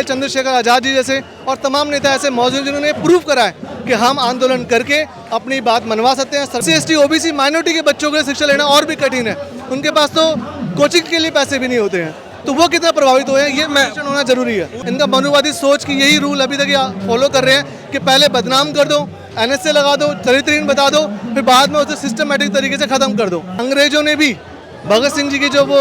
चंद्रशेखर आज़ाद जी जैसे और तमाम नेता ऐसे मौजूद जिन्होंने प्रूव करा है कि हम आंदोलन करके अपनी बात मनवा सकते हैं। SC ST OBC माइनॉरिटी के बच्चों के लिए शिक्षा लेना और भी कठिन है, उनके पास तो कोचिंग के लिए पैसे भी नहीं होते हैं, तो वो कितना प्रभावित हुए हैं ये मेंशन होना जरूरी है। इनका मनुवादी सोच की यही रूल अभी तक फॉलो कर रहे हैं कि पहले बदनाम कर दो, NSA लगा दो, चरित्रहीन बता दो, फिर बाद में उसे सिस्टमेटिक तरीके से खत्म कर दो। अंग्रेजों ने भी भगत सिंह जी की जो वो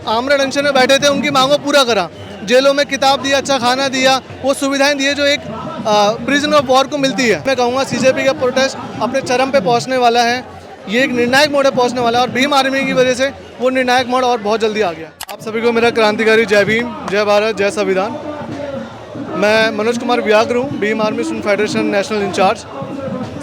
आमरण अनशन में बैठे थे उनकी मांगों पूरा करा, जेलों में किताब दिया, अच्छा खाना दिया, वो सुविधाएं दी जो एक प्रिजनर ऑफ वॉर को मिलती है। मैं कहूँगा CJP का प्रोटेस्ट अपने चरम पे पहुँचने वाला है, ये एक निर्णायक मोड़ पे पहुँचने वाला है और भीम आर्मी की वजह से वो निर्णायक मोड़ और बहुत जल्दी आ गया। आप सभी को मेरा क्रांतिकारी जय भीम, जय भारत, जय संविधान। मैं मनोज कुमार व्याग्र हूँ, Bhim Army Student Federation national incharge.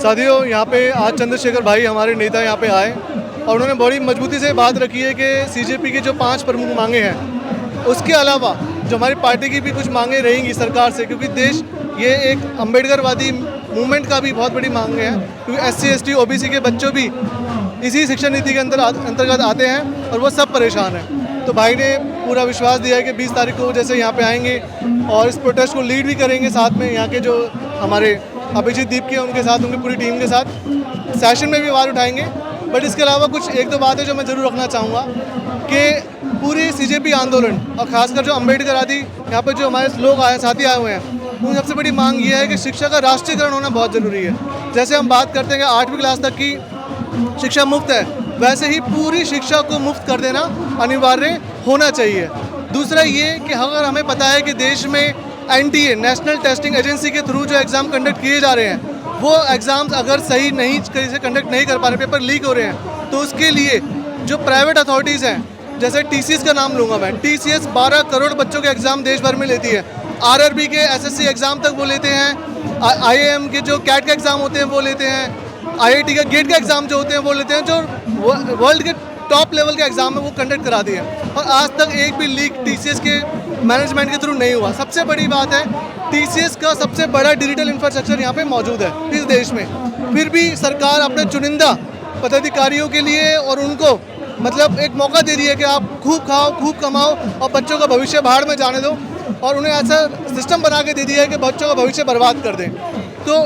साथियों, यहाँ पे आज चंद्रशेखर भाई हमारे नेता यहाँ पे आए और उन्होंने बड़ी मजबूती से बात रखी है कि CJP की जो 5 प्रमुख मांगे हैं, उसके अलावा जो हमारी पार्टी की भी कुछ मांगे रहेंगी सरकार से, क्योंकि देश ये एक अम्बेडकरवादी मूवमेंट का भी बहुत बड़ी मांग है, क्योंकि SC ST OBC के बच्चों भी इसी शिक्षा नीति के अंतर्गत आते हैं और वो सब परेशान हैं। तो भाई ने पूरा विश्वास दिया है कि 20 तारीख को जैसे यहाँ पे आएंगे और इस प्रोटेस्ट को लीड भी करेंगे, साथ में यहाँ के जो हमारे अभिजीत दीप के उनके साथ, उनकी पूरी टीम के साथ सेशन में भी आवाज़ उठाएंगे। बट इसके अलावा कुछ 1-2 बातें जो मैं ज़रूर रखना चाहूँगा कि पूरी CJP आंदोलन और ख़ासकर जो अम्बेडकर आदि यहाँ पर जो हमारे लोग आए, साथी आए हुए हैं, उन सबसे बड़ी मांग ये है कि शिक्षा का राष्ट्रीयकरण होना बहुत ज़रूरी है। जैसे हम बात करते हैं कि 8वीं क्लास तक की शिक्षा मुफ्त है, वैसे ही पूरी शिक्षा को मुफ्त कर देना अनिवार्य होना चाहिए। दूसरा ये कि अगर हमें पता है कि देश में NTA नेशनल टेस्टिंग एजेंसी के थ्रू जो एग्ज़ाम कंडक्ट किए जा रहे हैं, वो एग्ज़ाम्स अगर सही नहीं से कंडक्ट नहीं कर पा रहे, पेपर लीक हो रहे हैं, तो उसके लिए जो प्राइवेट अथॉरिटीज़ हैं, जैसे TCS का नाम लूँगा मैं, TCS 12 करोड़ बच्चों के एग्ज़ाम देश भर में लेती है। RRB के SSC एग्ज़ाम तक वो लेते हैं, IIM के जो CAT के एग्ज़ाम होते हैं वो लेते हैं, IIT का गेट का एग्ज़ाम जो होते हैं वो लेते हैं, जो वर्ल्ड के टॉप लेवल के एग्ज़ाम है वो कंडक्ट करा दिए हैं। और आज तक एक भी लीक TCS के मैनेजमेंट के थ्रू नहीं हुआ। सबसे बड़ी बात है, TCS का सबसे बड़ा डिजिटल इंफ्रास्ट्रक्चर यहाँ पे मौजूद है इस देश में, फिर भी सरकार अपने चुनिंदा पदाधिकारियों के लिए और उनको मतलब एक मौका दे रही है कि आप खूब खाओ, खूब कमाओ और बच्चों का भविष्य भाड़ में जाने दो, और उन्हें ऐसा सिस्टम बना के दे दिया है कि बच्चों का भविष्य बर्बाद कर दें। तो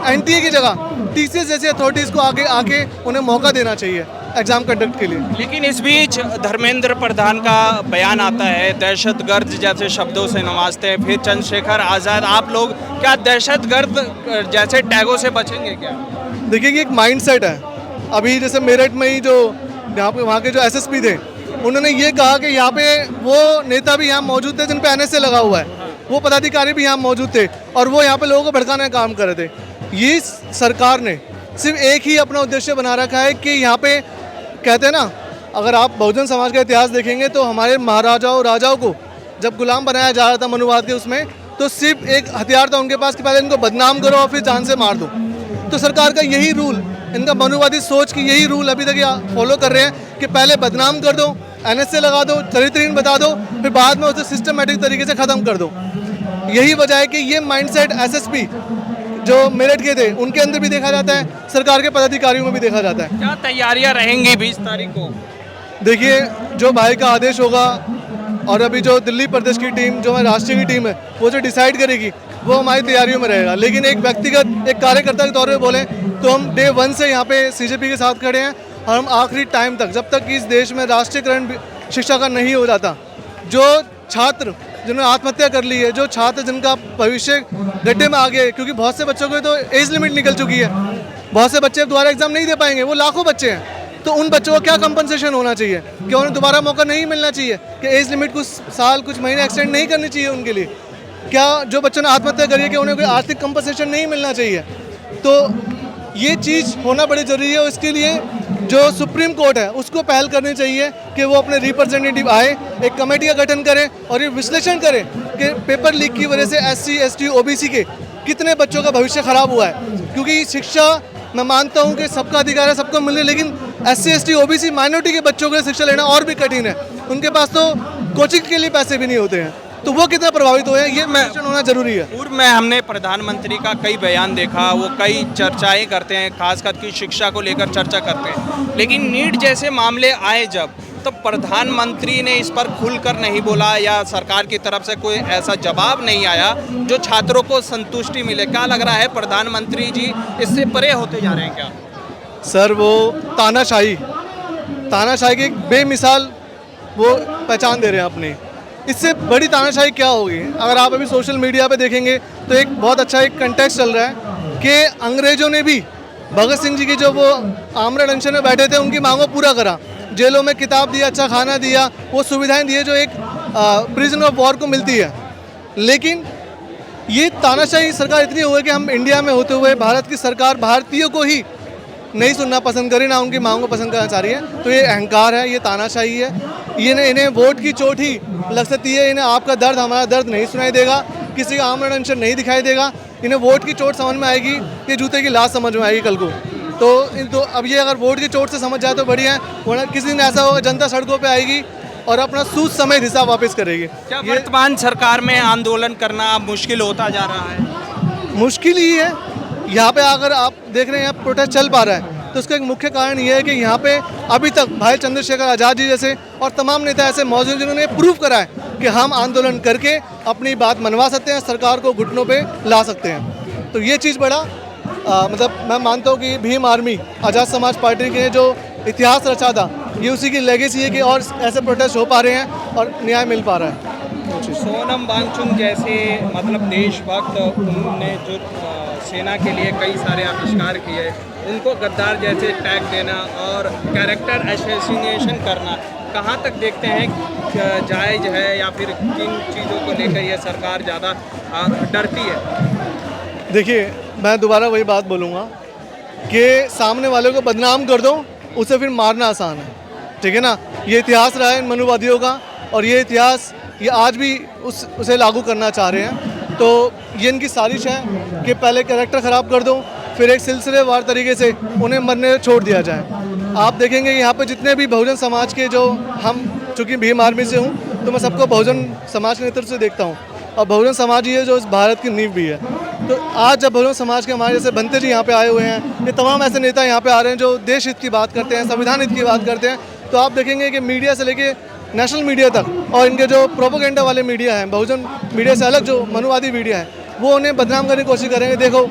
NTA की जगह TCS जैसी अथॉरिटीज़ को आके उन्हें मौका देना चाहिए एग्जाम कंडक्ट के लिए। लेकिन इस बीच धर्मेंद्र प्रधान का बयान आता है, दहशतगर्द जैसे शब्दों से नवाजते हैं, फिर चंद्रशेखर आज़ाद। आप लोग क्या दहशतगर्द जैसे टैगों से बचेंगे क्या? देखिए कि एक माइंडसेट है। अभी जैसे मेरठ में ही जो यहाँ पे वहाँ के जो SSP थे, उन्होंने ये कहा कि यहाँ पे वो नेता भी यहाँ मौजूद थे जिन पे NSA लगा हुआ है, वो पदाधिकारी भी यहाँ मौजूद थे और वो यहाँ पे लोगों को भड़काने का काम कर रहे थे। ये सरकार ने सिर्फ एक ही अपना उद्देश्य बना रखा है कि यहाँ पे कहते हैं ना, अगर आप बहुजन समाज का इतिहास देखेंगे तो हमारे महाराजाओं राजाओं को जब गुलाम बनाया जा रहा था मनुवाद के उसमें, तो सिर्फ एक हथियार था उनके पास कि पहले इनको बदनाम करो और फिर जान से मार दो। तो सरकार का यही रूल, इनका मनुवादी सोच की यही रूल अभी तक फॉलो कर रहे हैं कि पहले बदनाम कर दो, NSA लगा दो, चरित्रहीन बता दो, फिर बाद में उसे सिस्टमेटिक तरीके से ख़त्म कर दो। यही वजह है कि ये माइंडसेट SSP जो मेरठ के थे उनके अंदर भी देखा जाता है, सरकार के पदाधिकारियों में भी देखा जाता है। क्या तैयारियां रहेंगी 20 तारीख को? देखिए, जो भाई का आदेश होगा और अभी जो दिल्ली प्रदेश की टीम, जो हमारी राष्ट्रीय की टीम है, वो जो डिसाइड करेगी वो हमारी तैयारियों में रहेगा। लेकिन एक व्यक्तिगत एक कार्यकर्ता के तौर पर बोलें तो हम डे 1 से यहाँ पे CJP के साथ खड़े हैं और हम आखिरी टाइम तक, जब तक कि इस देश में राष्ट्रीयकरण शिक्षा का नहीं हो जाता, जो छात्र जिन्होंने आत्महत्या कर ली है, जो छात्र जिनका भविष्य गड्ढे में आ गया है, क्योंकि बहुत से बच्चों को तो एज लिमिट निकल चुकी है, बहुत से बच्चे दोबारा एग्जाम नहीं दे पाएंगे, वो लाखों बच्चे हैं। तो उन बच्चों को क्या कंपनसेशन होना चाहिए? क्या उन्हें दोबारा मौका नहीं मिलना चाहिए? कि एज लिमिट कुछ साल कुछ महीने एक्सटेंड नहीं करनी चाहिए उनके लिए? क्या जो बच्चों ने आत्महत्या करी है कि उन्हें कोई आर्थिक कंपनसेशन नहीं मिलना चाहिए? तो ये चीज़ होना बड़ी ज़रूरी है। इसके लिए जो सुप्रीम कोर्ट है उसको पहल करनी चाहिए कि वो अपने रिप्रेजेंटेटिव आए, एक कमेटी का गठन करें और ये विश्लेषण करें कि पेपर लीक की वजह से SC ST OBC के कितने बच्चों का भविष्य खराब हुआ है। क्योंकि शिक्षा, मैं मानता हूँ कि सबका अधिकार है, सबको मिले, लेकिन SC ST OBC माइनॉरिटी के बच्चों के लिए शिक्षा लेना और भी कठिन है, उनके पास तो कोचिंग के लिए पैसे भी नहीं होते हैं, तो वो कितना प्रभावित हुए हैं ये मेंशन होना जरूरी है। पूर्व में हमने प्रधानमंत्री का कई बयान देखा, वो कई चर्चाएं करते हैं, खासकर की शिक्षा को लेकर चर्चा करते हैं, लेकिन नीट जैसे मामले आए जब, तो प्रधानमंत्री ने इस पर खुलकर नहीं बोला या सरकार की तरफ से कोई ऐसा जवाब नहीं आया जो छात्रों को संतुष्टि मिले। क्या लग रहा है प्रधानमंत्री जी इससे परे होते जा रहे हैं क्या? सर वो तानाशाही की एक बेमिसाल वो पहचान दे रहे हैं अपनी। इससे बड़ी तानाशाही क्या होगी? अगर आप अभी सोशल मीडिया पे देखेंगे तो एक बहुत अच्छा एक कंटेक्स्ट चल रहा है कि अंग्रेजों ने भी भगत सिंह जी की जो वो आमरण अनशन में बैठे थे उनकी मांगों पूरा करा, जेलों में किताब दिया, अच्छा खाना दिया, वो सुविधाएं दी जो एक प्रिजन ऑफ वॉर को मिलती है। लेकिन ये तानाशाही सरकार इतनी हो गई कि हम इंडिया में होते हुए भारत की सरकार भारतीयों को ही नहीं सुनना पसंद करी, ना उनकी मांगों को पसंद करना चाह रही है। तो ये अहंकार है, ये तानाशाही है। ये इन्हें वोट की चोट ही लग सकती है। इन्हें आपका दर्द हमारा दर्द नहीं सुनाई देगा, किसी का आमरण अनशन नहीं दिखाई देगा। इन्हें वोट की चोट समझ में आएगी, ये जूते की लाश समझ में आएगी कल को। तो अब ये अगर वोट की चोट से समझ जाए तो बढ़िया है, वरना किसी दिन ऐसा होगा जनता सड़कों पे आएगी और अपना सूद समेत हिसाब वापस करेगी। क्या वर्तमान सरकार में आंदोलन करना मुश्किल होता जा रहा है? मुश्किल ही है। यहाँ पे अगर आप देख रहे हैं यहाँ प्रोटेस्ट चल पा रहा है तो उसका एक मुख्य कारण ये है कि यहाँ पे अभी तक भाई चंद्रशेखर आज़ाद जी जैसे और तमाम नेता ऐसे मौजूद हैं जिन्होंने प्रूव करा है कि हम आंदोलन करके अपनी बात मनवा सकते हैं, सरकार को घुटनों पे ला सकते हैं। तो ये चीज़ बड़ा मतलब मैं मानता हूँ कि भीम आर्मी आज़ाद समाज पार्टी के जो इतिहास रचा था ये उसी की लेगेसी है कि और ऐसे प्रोटेस्ट हो पा रहे हैं और न्याय मिल पा रहा है। सोनम वांगचुक जैसे मतलब देशभक्त, उन्होंने जो सेना के लिए कई सारे आविष्कार किए, उनको गद्दार जैसे टैग देना और कैरेक्टर असैसिनेशन करना कहाँ तक देखते हैं जायज़ है या फिर किन चीज़ों को लेकर ये सरकार ज़्यादा डरती है? देखिए मैं दोबारा वही बात बोलूँगा कि सामने वाले को बदनाम कर दो, उसे फिर मारना आसान है, ठीक है ना। ये इतिहास रहा है इन मनुवादियों का और ये इतिहास ये आज भी उसे लागू करना चाह रहे हैं। तो ये इनकी साजिश है कि पहले कैरेक्टर ख़राब कर दो, फिर एक सिलसिलेवार तरीके से उन्हें मरने छोड़ दिया जाए। आप देखेंगे यहाँ पे जितने भी बहुजन समाज के जो हम चूँकि भीम आर्मी से हूँ तो मैं सबको बहुजन समाज के नेतृत्व से देखता हूँ और बहुजन समाज ही है जो इस भारत की नींव भी है। तो आज जब बहुजन समाज के हमारे जैसे बनते जी यहाँ पे आए हुए हैं, ये तमाम ऐसे नेता यहाँ पे आ रहे हैं जो देश हित की बात करते हैं, संविधान हित की बात करते हैं, तो आप देखेंगे कि मीडिया से लेके नेशनल मीडिया तक और इनके जो प्रोपोगेंडा वाले मीडिया हैं, बहुजन मीडिया से अलग जो मनुवादी मीडिया है, वो उन्हें बदनाम करने की कोशिश करेंगे। देखो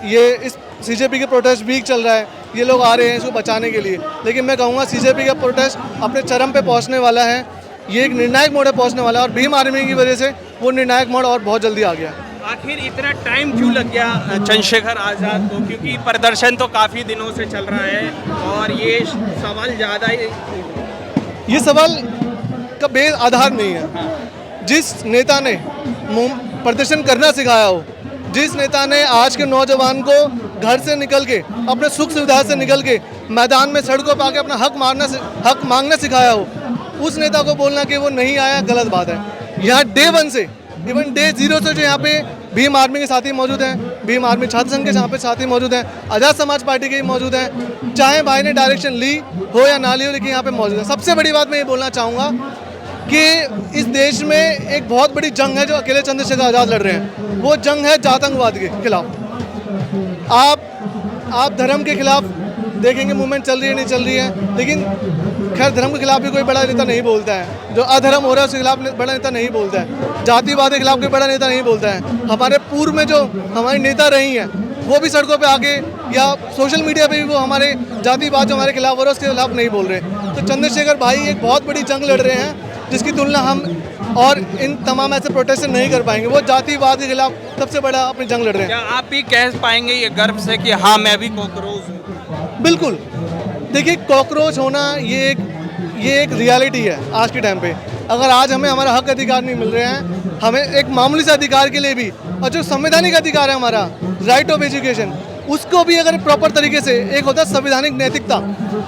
ये इस सीजेपी के प्रोटेस्ट वीक चल रहा है, ये लोग आ रहे हैं इसको बचाने के लिए, लेकिन मैं कहूँगा सीजेपी का प्रोटेस्ट अपने चरम पे पहुँचने वाला है। ये एक निर्णायक मोड़ पे पहुँचने वाला है और भीम आर्मी की वजह से वो निर्णायक मोड़ और बहुत जल्दी आ गया। आखिर इतना टाइम क्यों लग गया चंद्रशेखर आज़ाद को? क्योंकि प्रदर्शन तो काफ़ी दिनों से चल रहा है और ये सवाल ज़्यादा ये सवाल का बेस आधार नहीं है। जिस नेता ने प्रदर्शन करना सिखाया हो, जिस नेता ने आज के नौजवान को घर से निकल के अपने सुख सुविधा से निकल के मैदान में सड़कों पर आके अपना हक मांगना सिखाया हो, उस नेता को बोलना कि वो नहीं आया गलत बात है। यहाँ डे 1 से इवन डे 0 से जो यहाँ पे भीम आर्मी के साथी मौजूद हैं, भीम आर्मी छात्र संघ के यहाँ पे साथी मौजूद हैं, आज़ाद समाज पार्टी के भी मौजूद हैं, चाहे भाई ने डायरेक्शन ली हो या ना ली हो, लेकिन यहाँ पे मौजूद है। सबसे बड़ी बात मैं ये बोलना चाहूँगा कि इस देश में एक बहुत बड़ी जंग है जो अकेले चंद्रशेखर आज़ाद लड़ रहे हैं, वो जंग है जातंकवाद के खिलाफ। आप धर्म के खिलाफ देखेंगे मूवमेंट चल रही है नहीं चल रही है, लेकिन खैर धर्म के खिलाफ भी कोई बड़ा नेता नहीं बोलता है। जो अधर्म हो रहा है उसके खिलाफ बड़ा नेता नहीं बोलता है, जातिवाद के खिलाफ कोई बड़ा नेता नहीं बोलता है। हमारे पूर्व में जो हमारी नेता रही हैं वो भी सड़कों पे आके या सोशल मीडिया पे भी वो हमारे जातिवाद जो हमारे खिलाफ हो रहा है उसके खिलाफ नहीं बोल रहे। तो चंद्रशेखर भाई एक बहुत बड़ी जंग लड़ रहे हैं जिसकी तुलना हम और इन तमाम ऐसे प्रोटेस्ट नहीं कर पाएंगे। वो जातिवाद के खिलाफ सबसे बड़ा अपनी जंग लड़ रहे हैं। क्या आप भी कह पाएंगे ये गर्व से कि हाँ मैं भी कॉकरोच हूँ? बिल्कुल। देखिए कॉकरोच होना ये एक रियलिटी है आज के टाइम पे। अगर आज हमें हमारा हक अधिकार नहीं मिल रहे हैं, हमें एक मामूली से अधिकार के लिए भी, और जो संवैधानिक अधिकार है हमारा राइट ऑफ एजुकेशन, उसको भी अगर प्रॉपर तरीके से, एक होता है संवैधानिक नैतिकता,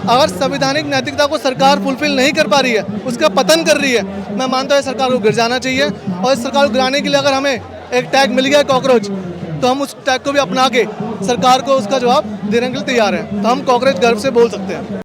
अगर संवैधानिक नैतिकता को सरकार फुलफिल नहीं कर पा रही है, उसका पतन कर रही है, मैं मानता हूँ सरकार को गिर जाना चाहिए। और इस सरकार को गिराने के लिए अगर हमें एक टैग मिल गया कॉकरोच, तो हम उस टैग को भी अपना के सरकार को उसका जवाब देने के लिए तैयार हैं। तो हम कॉकरोच गर्व से बोल सकते हैं।